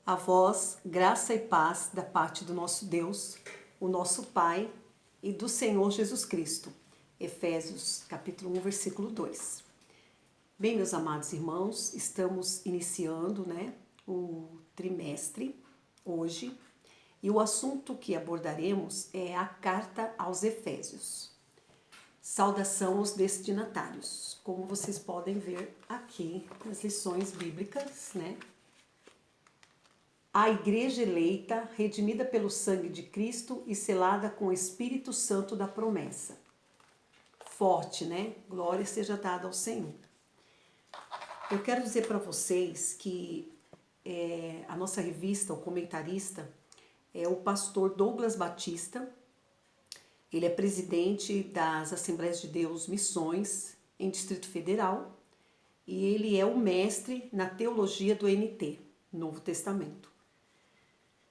A vós, graça e paz da parte do nosso Deus, o nosso Pai e do Senhor Jesus Cristo. Efésios capítulo 1, versículo 2. Bem, meus amados irmãos, estamos iniciando, o trimestre hoje e o assunto que abordaremos é a carta aos Efésios. Saudação aos destinatários, como vocês podem ver aqui nas lições bíblicas, A igreja eleita, redimida pelo sangue de Cristo e selada com o Espírito Santo da promessa. Forte, Glória seja dada ao Senhor. Eu quero dizer para vocês que a nossa revista, o comentarista, é o pastor Douglas Batista. Ele é presidente das Assembleias de Deus Missões em Distrito Federal e ele é o mestre na teologia do NT, Novo Testamento.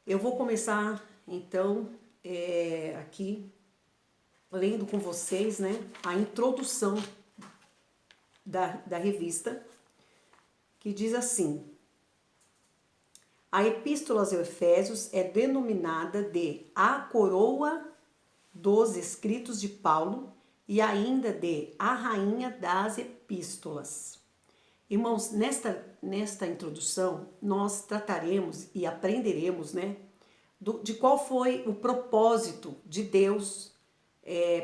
Eu vou começar, então, aqui, lendo com vocês, a introdução da revista, que diz assim: a Epístola aos Efésios é denominada de a coroa dos escritos de Paulo e ainda de a rainha das epístolas. Irmãos, nesta introdução, nós trataremos e aprenderemos, de qual foi o propósito de Deus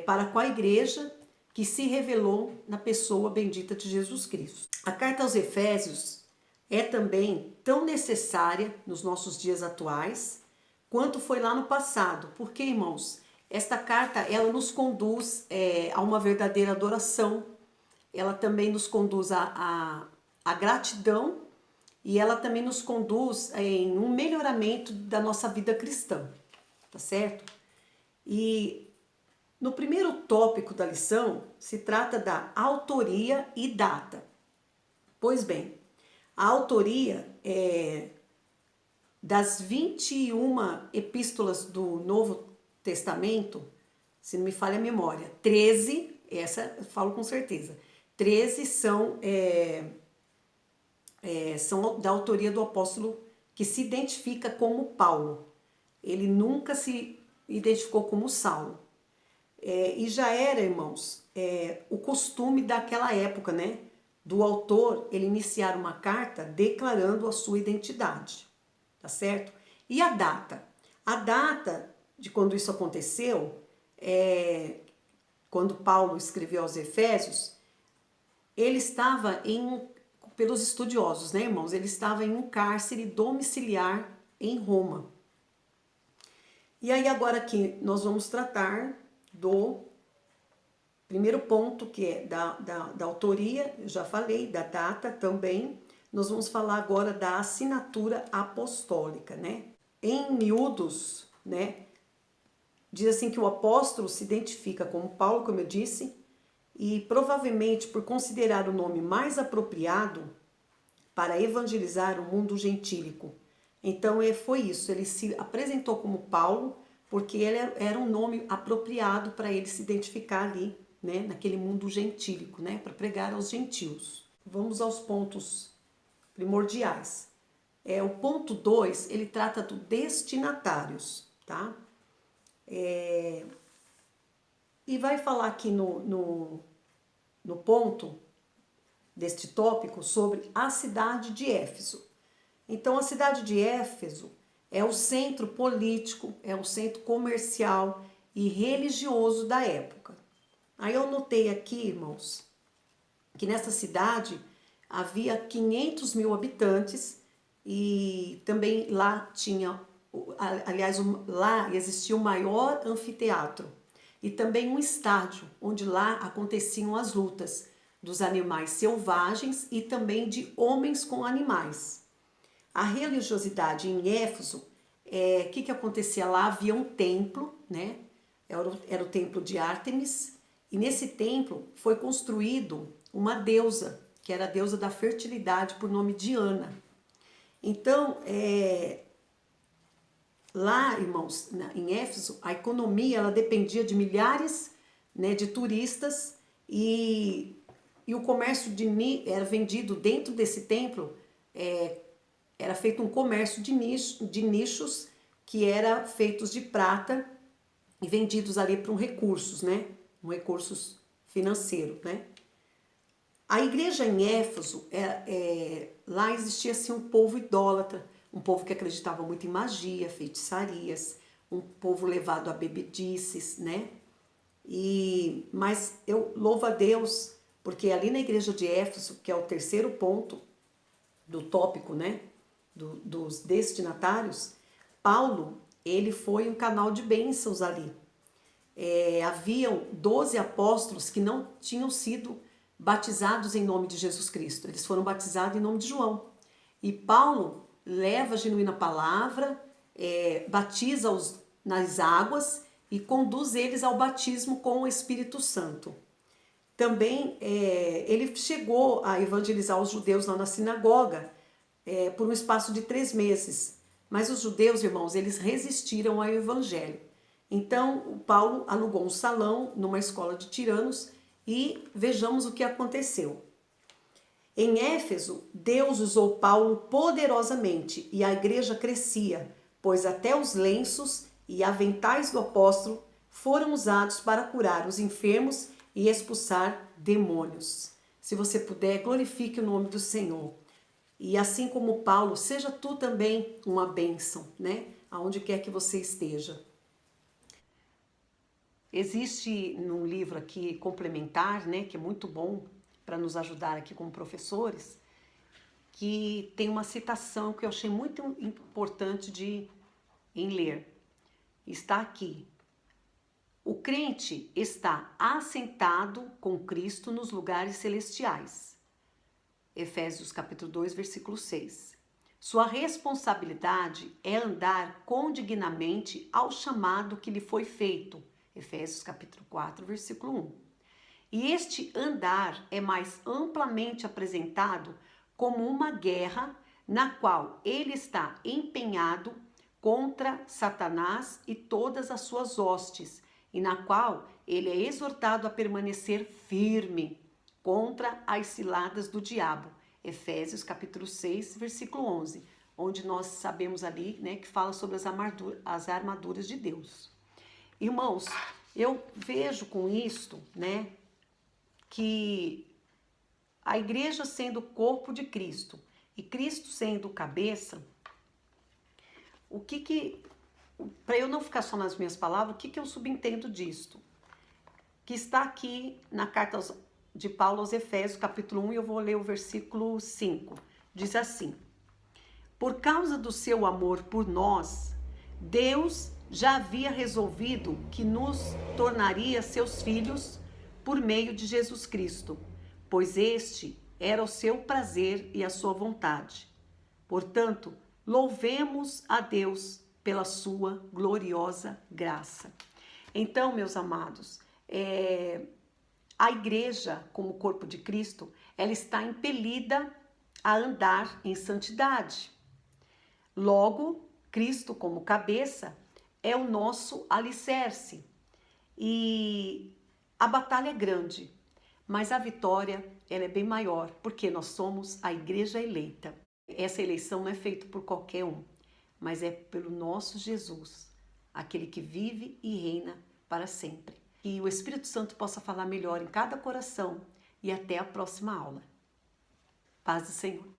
para com a igreja que se revelou na pessoa bendita de Jesus Cristo. A carta aos Efésios é também tão necessária nos nossos dias atuais quanto foi lá no passado, porque, irmãos, esta carta ela nos conduz a uma verdadeira adoração, ela também nos conduz a gratidão e ela também nos conduz em um melhoramento da nossa vida cristã, tá certo? E no primeiro tópico da lição se trata da autoria e data. Pois bem, a autoria das 21 epístolas do Novo Testamento, se não me falha a memória, 13, essa eu falo com certeza, 13 são da autoria do apóstolo que se identifica como Paulo. Ele nunca se identificou como Saulo. E já era, irmãos, o costume daquela época, do autor ele iniciar uma carta declarando a sua identidade, tá certo? E a data? A data de quando isso aconteceu, quando Paulo escreveu aos Efésios, ele estava pelos estudiosos, irmãos, ele estava em um cárcere domiciliar em Roma. E aí agora aqui nós vamos tratar do primeiro ponto, que é da autoria, eu já falei, da data também. Nós vamos falar agora da assinatura apostólica, Em miúdos, diz assim que o apóstolo se identifica como Paulo, como eu disse, e provavelmente por considerar o nome mais apropriado para evangelizar o mundo gentílico. Então foi isso, ele se apresentou como Paulo, porque ele era um nome apropriado para ele se identificar ali, naquele mundo gentílico, para pregar aos gentios. Vamos aos pontos primordiais. O ponto 2, ele trata dos destinatários, tá? E vai falar aqui no ponto deste tópico sobre a cidade de Éfeso. Então, a cidade de Éfeso é o centro político, é o centro comercial e religioso da época. Aí eu notei aqui, irmãos, que nessa cidade havia 500 mil habitantes e também lá tinha, aliás, lá existia o maior anfiteatro e também um estádio, onde lá aconteciam as lutas dos animais selvagens e também de homens com animais. A religiosidade em Éfeso, o que acontecia lá? Havia um templo, era o templo de Ártemis, e nesse templo foi construído uma deusa, que era a deusa da fertilidade, por nome Diana. Então, lá, irmãos, em Éfeso, a economia ela dependia de milhares de turistas e o comércio era vendido dentro desse templo era feito um comércio de nichos que era feitos de prata e vendidos ali para um recursos, né? Um recursos financeiro, né? A igreja em Éfeso, lá existia assim, um povo idólatra, um povo que acreditava muito em magia, feitiçarias, um povo levado a bebedices, né? Mas eu louvo a Deus, porque ali na igreja de Éfeso, que é o terceiro ponto do tópico, né? Dos destinatários, Paulo, ele foi um canal de bênçãos ali. Haviam 12 apóstolos que não tinham sido batizados em nome de Jesus Cristo. Eles foram batizados em nome de João. E Paulo leva a genuína palavra, batiza-os nas águas e conduz eles ao batismo com o Espírito Santo. Também ele chegou a evangelizar os judeus lá na sinagoga por um espaço de 3 meses. Mas os judeus, irmãos, eles resistiram ao evangelho. Então, o Paulo alugou um salão numa escola de tiranos e vejamos o que aconteceu. Em Éfeso, Deus usou Paulo poderosamente e a igreja crescia, pois até os lenços e aventais do apóstolo foram usados para curar os enfermos e expulsar demônios. Se você puder, glorifique o nome do Senhor. E assim como Paulo, seja tu também uma bênção, né? Aonde quer que você esteja. Existe num livro aqui complementar, né, que é muito bom para nos ajudar aqui como professores, que tem uma citação que eu achei muito importante em ler. Está aqui: o crente está assentado com Cristo nos lugares celestiais. Efésios capítulo 2, versículo 6. Sua responsabilidade é andar condignamente ao chamado que lhe foi feito. Efésios capítulo 4, versículo 1. E este andar é mais amplamente apresentado como uma guerra na qual ele está empenhado contra Satanás e todas as suas hostes, e na qual ele é exortado a permanecer firme contra as ciladas do diabo. Efésios capítulo 6, versículo 11, onde nós sabemos ali, né, que fala sobre as armaduras de Deus. Irmãos, eu vejo com isto, né, que a igreja sendo o corpo de Cristo e Cristo sendo o cabeça, para eu não ficar só nas minhas palavras, o que eu subentendo disto? Que está aqui na carta de Paulo aos Efésios, capítulo 1, e eu vou ler o versículo 5. Diz assim: por causa do seu amor por nós, Deus já havia resolvido que nos tornaria seus filhos por meio de Jesus Cristo, pois este era o seu prazer e a sua vontade. Portanto, louvemos a Deus pela sua gloriosa graça. Então, meus amados, a igreja, como corpo de Cristo, ela está impelida a andar em santidade. Logo, Cristo como cabeça é o nosso alicerce. E a batalha é grande, mas a vitória ela é bem maior, porque nós somos a igreja eleita. Essa eleição não é feita por qualquer um, mas é pelo nosso Jesus, aquele que vive e reina para sempre. Que o Espírito Santo possa falar melhor em cada coração e até a próxima aula. Paz do Senhor.